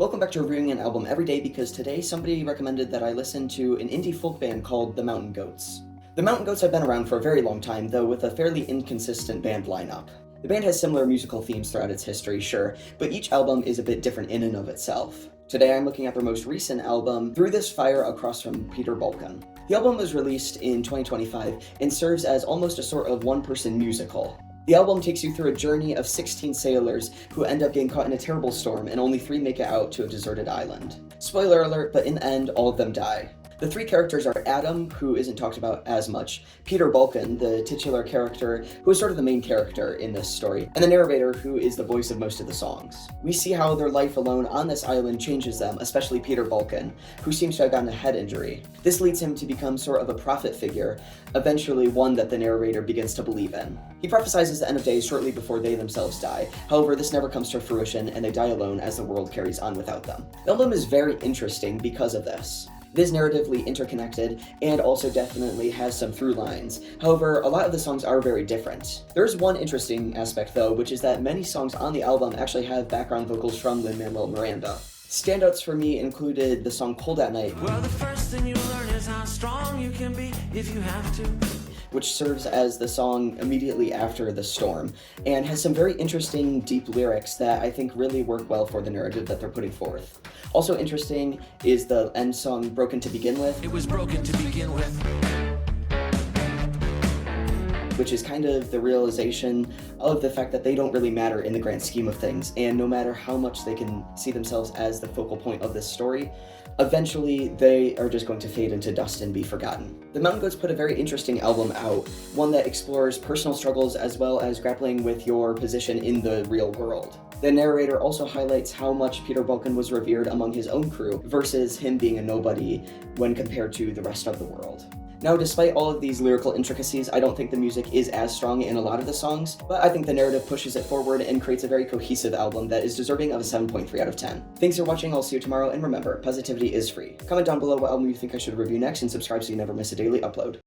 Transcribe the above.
Welcome back to reviewing an album every day because today somebody recommended that I listen to an indie folk band called the Mountain Goats. The Mountain Goats have been around for a very long time, though with a fairly inconsistent band lineup. The band has similar musical themes throughout its history, sure, but each album is a bit different in and of itself. Today I'm looking at their most recent album, Through This Fire Across from Peter Balkan. The album was released in 2025 and serves as almost a sort of one-person musical. The album takes you through a journey of 16 sailors who end up getting caught in a terrible storm, and only 3 make it out to a deserted island. Spoiler alert, but in the end, all of them die. The 3 characters are Adam, who isn't talked about as much, Peter Balkan, the titular character, who is sort of the main character in this story, and the narrator, who is the voice of most of the songs. We see how their life alone on this island changes them, especially Peter Balkan, who seems to have gotten a head injury. This leads him to become sort of a prophet figure, eventually one that the narrator begins to believe in. He prophesizes the end of days shortly before they themselves die. However, this never comes to fruition, and they die alone as the world carries on without them. The album is very interesting because of this. It is narratively interconnected and also definitely has some through lines. However, a lot of the songs are very different. There's one interesting aspect though, which is that many songs on the album actually have background vocals from Lin Manuel Miranda. Standouts for me included the song Cold at Night, well, the first thing you learn is how strong you can be if you have to, which serves as the song immediately after the storm, and has some very interesting, deep lyrics that I think really work well for the narrative that they're putting forth. Also interesting is the end song, Broken to Begin With. It was broken to begin with. Which is kind of the realization of the fact that they don't really matter in the grand scheme of things, and no matter how much they can see themselves as the focal point of this story, eventually they are just going to fade into dust and be forgotten. The Mountain Goats put a very interesting album out, one that explores personal struggles as well as grappling with your position in the real world. The narrator also highlights how much Peter Balkan was revered among his own crew versus him being a nobody when compared to the rest of the world. Now, despite all of these lyrical intricacies, I don't think the music is as strong in a lot of the songs, but I think the narrative pushes it forward and creates a very cohesive album that is deserving of a 7.3 out of 10. Thanks for watching, I'll see you tomorrow, and remember, positivity is free. Comment down below what album you think I should review next, and subscribe so you never miss a daily upload.